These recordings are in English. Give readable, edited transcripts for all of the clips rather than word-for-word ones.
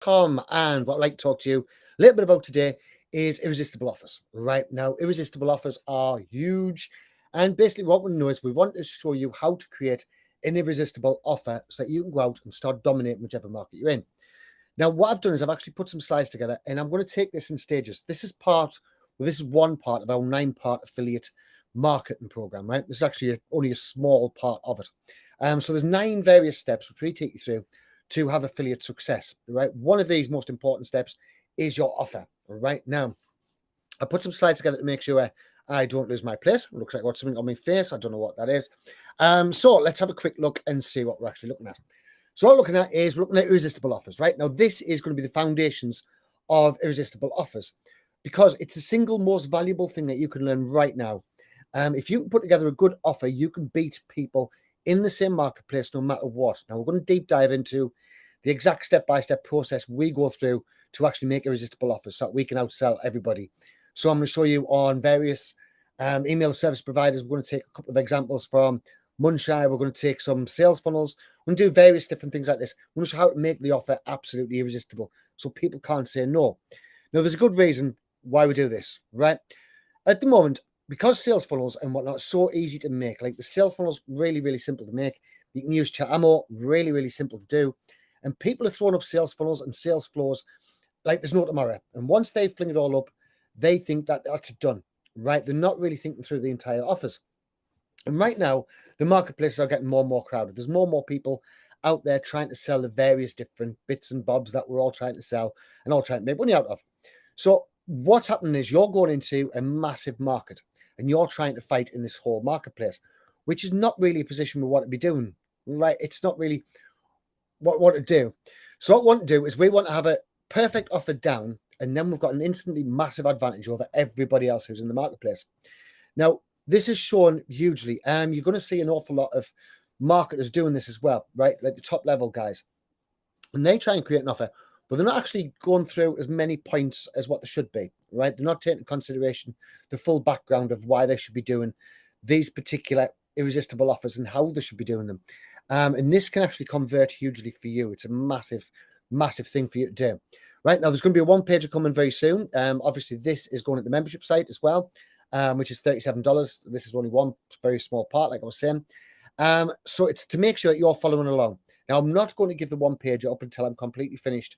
And what I'd like to talk to you a little bit about today is irresistible offers. Right now, irresistible offers are huge. And basically, what we know is we want to show you how to create an irresistible offer so that you can go out and start dominating whichever market you're in. Now, what I've done is I've actually put some slides together and I'm going to take this in stages. This is one part of our 9-part affiliate marketing program, right? This is actually only a small part of it. So there's 9 various steps which we take you through to have affiliate success, right? One of these most important steps is your offer, right? Now, I put some slides together to make sure I don't lose my place. It looks like I've got something on my face. I don't know what that is. So let's have a quick look and see what we're actually looking at. So what we're looking at is irresistible offers, right? Now, this is going to be the foundations of irresistible offers because it's the single most valuable thing that you can learn right now. If you can put together a good offer, you can beat people in the same marketplace no matter what. Now, we're going to deep dive into the exact step-by-step process we go through to actually make irresistible offers so that we can outsell everybody. So I'm going to show you on various email service providers. We're going to take a couple of examples from Munshire. We're going to take some sales funnels. We're going to do various different things like this. We're going to show how to make the offer absolutely irresistible so people can't say no. Now, there's a good reason why we do this, right? At the moment, because sales funnels and whatnot are so easy to make, like the sales funnels really, really simple to make. You can use Chatamo, really, really simple to do. And people are throwing up sales funnels and sales flows like there's no tomorrow. And once they fling it all up, they think that that's done, right? They're not really thinking through the entire offers. And right now, the marketplaces are getting more and more crowded. There's more and more people out there trying to sell the various different bits and bobs that we're all trying to sell and all trying to make money out of. So what's happening is you're going into a massive market and you're trying to fight in this whole marketplace, which is not really a position we want to be doing, right? It's not really what we want to do. So what we want to do is we want to have a perfect offer down, and then we've got an instantly massive advantage over everybody else who's in the marketplace. Now, this is shown hugely. You're going to see an awful lot of marketers doing this as well, right? Like the top level guys. And they try and create an offer, but they're not actually going through as many points as what they should be, right? They're not taking into consideration the full background of why they should be doing these particular irresistible offers and how they should be doing them. And this can actually convert hugely for you. It's a massive, massive thing for you to do. Right now, there's going to be a one-pager coming very soon. Obviously, this is going at the membership site as well, which is $37. This is only one very small part, like I was saying. So it's to make sure that you're following along. Now, I'm not going to give the one-pager up until I'm completely finished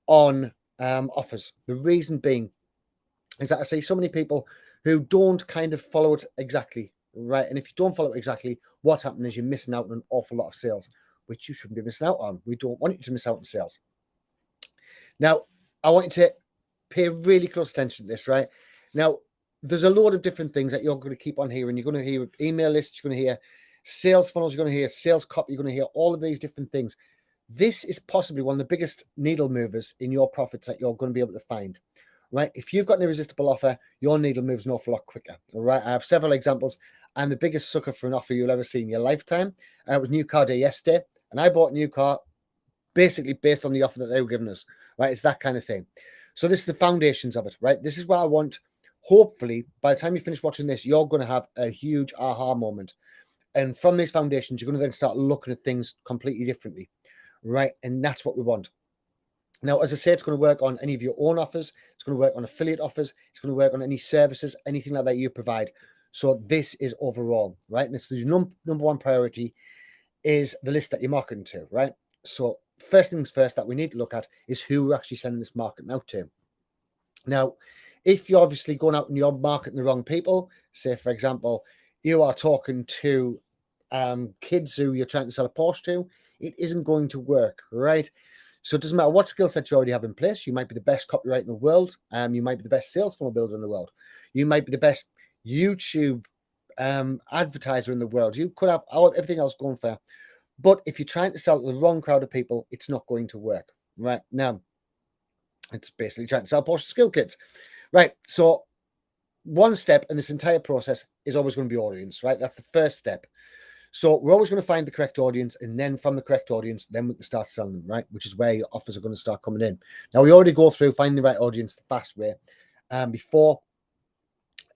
on offers. The reason being is that I see so many people who don't kind of follow it exactly, right? And if you don't follow it exactly, what's happening is you're missing out on an awful lot of sales, which you shouldn't be missing out on. We don't want you to miss out on sales. Now, I want you to pay really close attention to this, right? Now, there's a load of different things that you're going to keep on hearing. You're going to hear email lists, you're going to hear sales funnels, you're going to hear sales copy, you're going to hear all of these different things. This is possibly one of the biggest needle movers in your profits that you're going to be able to find, right? If you've got an irresistible offer, your needle moves an awful lot quicker, all right? I have several examples. I'm the biggest sucker for an offer you'll ever see in your lifetime. It was New Car Day yesterday, and I bought a new car basically based on the offer that they were giving us, right? It's that kind of thing. So this is the foundations of it, right? This is what I want. Hopefully, by the time you finish watching this, you're going to have a huge aha moment. And from these foundations, you're going to then start looking at things completely differently, right? And that's what we want. Now, as I say, it's going to work on any of your own offers. It's going to work on affiliate offers. It's going to work on any services, anything like that you provide. So this is overall, right? And it's the number one priority is the list that you're marketing to, right? So first things first that we need to look at is who we're actually sending this marketing out to. Now, if you're obviously going out and you're marketing the wrong people, say, for example, you are talking to kids who you're trying to sell a Porsche to, it isn't going to work, right? So it doesn't matter what skill set you already have in place. You might be the best copywriter in the world. You might be the best sales funnel builder in the world. You might be the best YouTube advertiser in the world. You could have everything else going for you. But if you're trying to sell to the wrong crowd of people, it's not going to work, right? Now, it's basically trying to sell Porsche skill kits, right? So one step in this entire process is always going to be audience, right? That's the first step. So we're always going to find the correct audience, and then from the correct audience, then we can start selling them, right? Which is where your offers are going to start coming in. Now, we already go through finding the right audience the fast way before,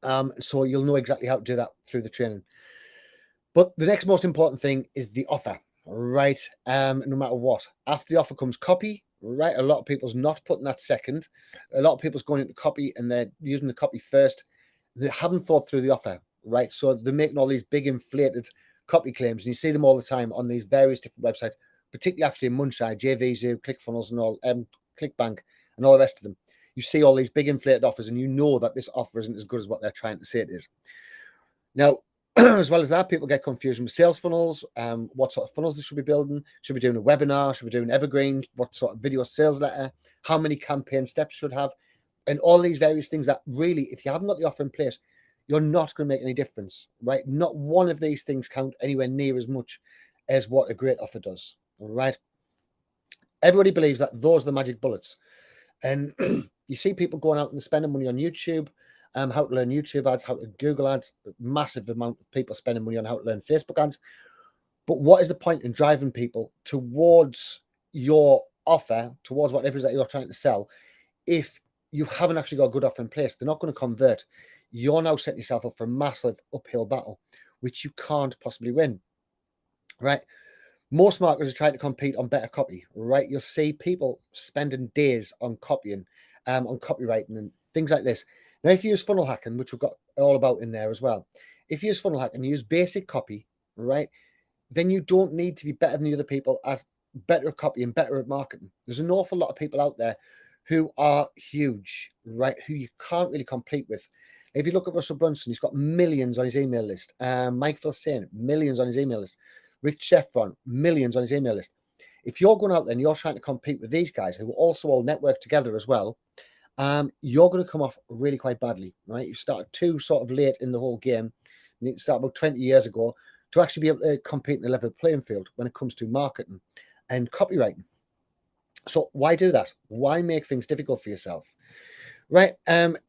so you'll know exactly how to do that through the training. But the next most important thing is the offer, right? No matter what. After the offer comes copy, right? A lot of people's not putting that second. A lot of people's going into copy and they're using the copy first. They haven't thought through the offer, right? So they're making all these big inflated copy claims, and you see them all the time on these various different websites, particularly actually in Munchai, JVZoo, ClickFunnels, and all, ClickBank, and all the rest of them. You see all these big inflated offers, and you know that this offer isn't as good as what they're trying to say it is. Now, as well as that, people get confusion with sales funnels, what sort of funnels they should be building. Should be doing a webinar? Should be doing evergreen? What sort of video sales letter? How many campaign steps should have? And all these various things that really, if you haven't got the offer in place, you're not going to make any difference, right? Not one of these things count anywhere near as much as what a great offer does, all right? Everybody believes that those are the magic bullets. And you see people going out and spending money on YouTube, how to learn YouTube ads, how to Google ads, massive amount of people spending money on how to learn Facebook ads. But what is the point in driving people towards your offer, towards whatever it is that you're trying to sell, if you haven't actually got a good offer in place? They're not going to convert. You're now setting yourself up for a massive uphill battle, which you can't possibly win, right? Most marketers are trying to compete on better copy, right? You'll see people spending days on copying, on copywriting and things like this. Now, if you use funnel hacking, which we've got all about in there as well, if you use funnel hacking, you use basic copy, right? Then you don't need to be better than the other people at better at copy and better at marketing. There's an awful lot of people out there who are huge, right? Who you can't really compete with. If you look at Russell Brunson, he's got millions on his email list. Mike Filsaime, millions on his email list. Rick Sheffron, millions on his email list. If you're going out there and you're trying to compete with these guys who also all network together as well, you're going to come off really quite badly, right? You started too sort of late in the whole game. You need to start about 20 years ago to actually be able to compete in a level playing field when it comes to marketing and copywriting. So why do that? Why make things difficult for yourself? Right?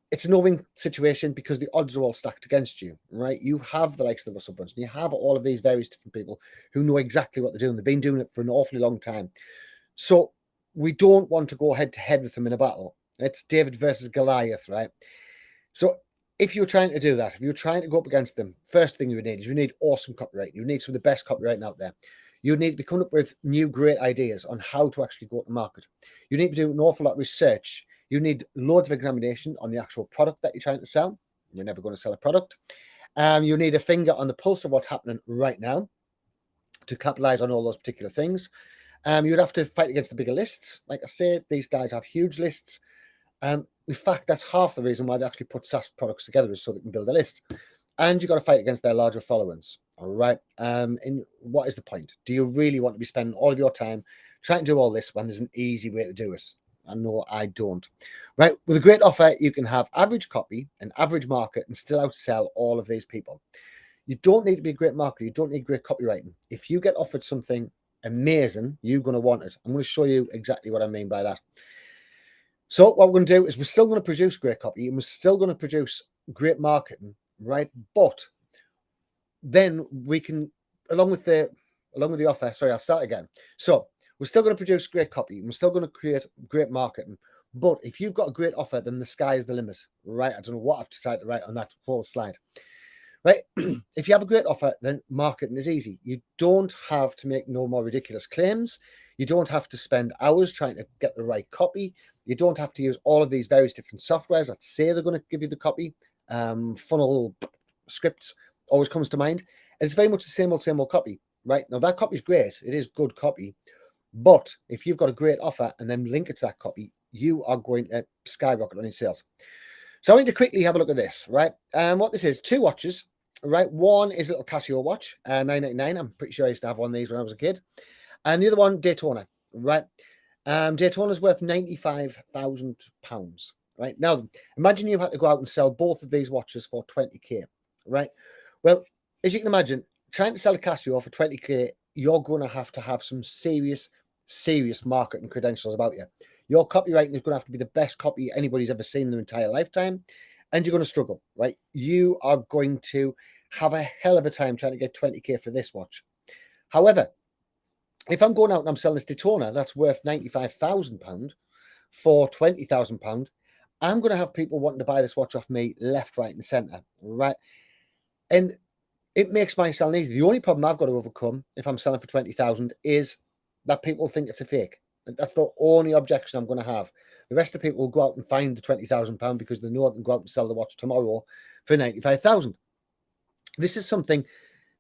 It's a no-win situation because the odds are all stacked against you, right? You have the likes of Russell Brunson, you have all of these various different people who know exactly what they're doing. They've been doing it for an awfully long time. So we don't want to go head to head with them in a battle. It's David versus Goliath, right? So if you're trying to do that, if you're trying to go up against them, first thing you would need is you need awesome copywriting. You need some of the best copywriting out there. You need to be coming up with new great ideas on how to actually go to market. You need to do an awful lot of research. You need loads of examination on the actual product that you're trying to sell. You're never going to sell a product. You need a finger on the pulse of what's happening right now to capitalize on all those particular things. You'd have to fight against the bigger lists. Like I said, these guys have huge lists. In fact, that's half the reason why they actually put SaaS products together, is so they can build a list. And you've got to fight against their larger followings. All right. And what is the point? Do you really want to be spending all of your time trying to do all this when there's an easy way to do it? I know I don't. Right. With a great offer, you can have average copy and average market and still outsell all of these people. You don't need to be a great marketer. You don't need great copywriting. If you get offered something amazing, you're going to want it. I'm going to show you exactly what I mean by that. So what we're going to do is we're still going to produce great copy and we're still going to produce great marketing, right? But then we can, along with the offer, sorry, I'll start again. So we're still going to produce great copy and we're still going to create great marketing. But if you've got a great offer, then the sky is the limit, right? I don't know what I've decided to write on that whole slide, right? If you have a great offer, then marketing is easy. You don't have to make no more ridiculous claims. You don't have to spend hours trying to get the right copy. You don't have to use all of these various different softwares that say they're going to give you the copy. Funnel scripts always comes to mind. And it's very much the same old copy, right? Now, that copy is great. It is good copy. But if you've got a great offer and then link it to that copy, you are going to skyrocket on your sales. So I need to quickly have a look at this, right? What this is, 2 watches, right? One is a little Casio watch, $9.99. I'm pretty sure I used to have one of these when I was a kid. And the other one, Daytona, right? Daytona's worth £95,000, right? Now, imagine you had to go out and sell both of these watches for 20k, right? Well, as you can imagine, trying to sell a Casio for 20k, you're going to have some serious marketing credentials about you. Your copywriting is going to have to be the best copy anybody's ever seen in their entire lifetime, and you're going to struggle, right? You are going to have a hell of a time trying to get 20k for this watch. However, if I'm going out and I'm selling this Daytona that's worth £95,000 for £20,000, I'm going to have people wanting to buy this watch off me left, right, and centre, right? And it makes my selling easy. The only problem I've got to overcome if I'm selling for 20,000 is that people think it's a fake. That's the only objection I'm going to have. The rest of the people will go out and find the £20,000 because they know they can go out and sell the watch tomorrow for 95,000. This is something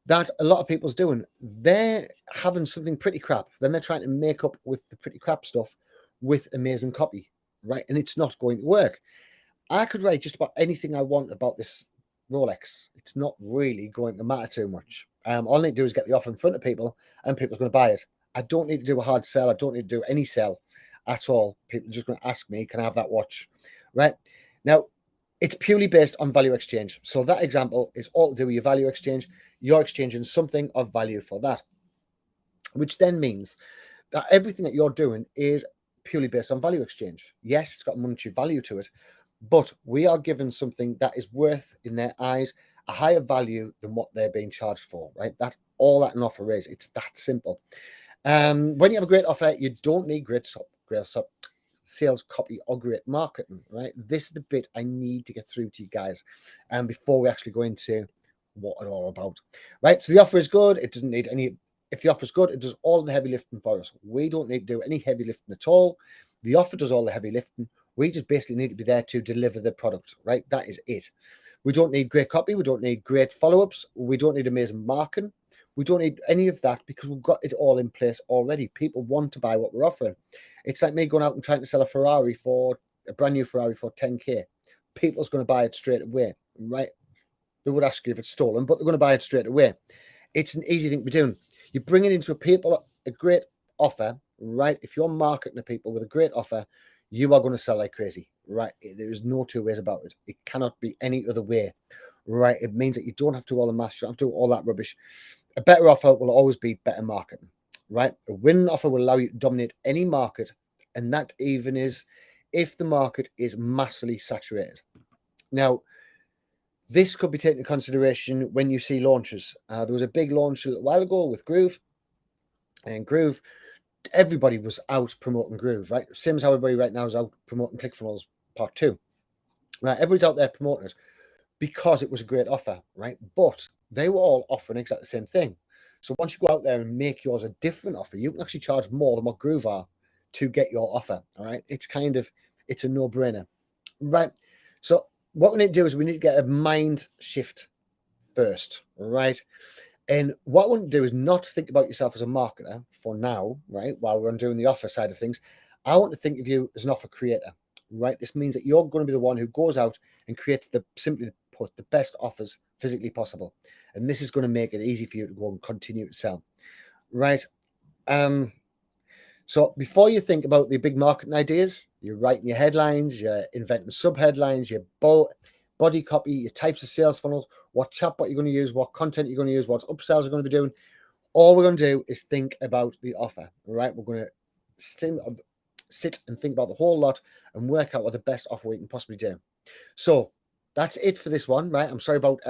that a lot of people's doing. They're having something pretty crap, then they're trying to make up with the pretty crap stuff with amazing copy, right? And it's not going to work. I could write just about anything I want about this Rolex. It's not really going to matter too much. All I need to do is get the offer in front of people, and people's going to buy it. I don't need to do a hard sell. I don't need to do any sell at all. People are just going to ask me, can I have that watch? Right? Now, it's purely based on value exchange. So that example is all to do with your value exchange. You're exchanging something of value for that, which then means that everything that you're doing is purely based on value exchange. Yes, it's got monetary value to it, but we are given something that is worth, in their eyes, a higher value than what they're being charged for, right? That's all that an offer is. It's that simple. When you have a great offer, you don't need great sales copy or great marketing, right? This is the bit I need to get through to you guys before we actually go into what it's all about, right? So the offer is good. It doesn't need any. If the offer is good, it does all the heavy lifting for us. We don't need to do any heavy lifting at all. The offer does all the heavy lifting. We just basically need to be there to deliver the product, right? That is it. We don't need great copy. We don't need great follow-ups. We don't need amazing marketing. We don't need any of that because we've got it all in place already. People want to buy what we're offering. It's like me going out and trying to sell a brand new Ferrari for 10K. People's going to buy it straight away, right? They would ask you if it's stolen, but they're going to buy it straight away. It's an easy thing to be doing. You bring it into a great offer, right? If you're marketing to people with a great offer, you are going to sell like crazy, right? There's no two ways about it. It cannot be any other way, right? It means that you don't have to do all the math, you don't have to do all that rubbish. A better offer will always be better marketing, right? A winning offer will allow you to dominate any market, and that even is if the market is massively saturated. Now, this could be taken into consideration when you see launches. There was a big launch a little while ago with Groove, and Groove, everybody was out promoting Groove, right? Same as how everybody right now is out promoting ClickFunnels Part 2. Right, everybody's out there promoting it because it was a great offer, right? But they were all offering exactly the same thing. So once you go out there and make yours a different offer, you can actually charge more than what Groove are to get your offer, all right? It's a no-brainer, right? So what we need to do is we need to get a mind shift first, right? And what I want to do is not think about yourself as a marketer for now, right? While we're doing the offer side of things, I want to think of you as an offer creator, right? This means that you're going to be the one who goes out and creates the best offers physically possible. And this is going to make it easy for you to go and continue to sell, right? So before you think about the big marketing ideas, you're writing your headlines, you're inventing sub-headlines, your body copy, your types of sales funnels, what chatbot you're going to use, what content you're going to use, what upsells you're going to be doing. All we're going to do is think about the offer, right? We're going to sit and think about the whole lot and work out what the best offer we can possibly do. So that's it for this one, right? I'm sorry about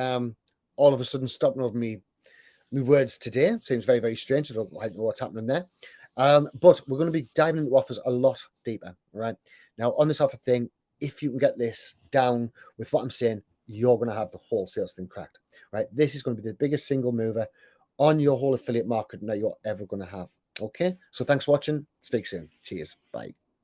all of a sudden stopping over me words today. Seems very, very strange. I don't know what's happening there. But we're going to be diving into offers a lot deeper, right? Now, on this offer thing, if you can get this down with what I'm saying, you're going to have the whole sales thing cracked, right? This is going to be the biggest single mover on your whole affiliate market that you're ever going to have. Okay, so thanks for watching. Speak soon. Cheers. Bye.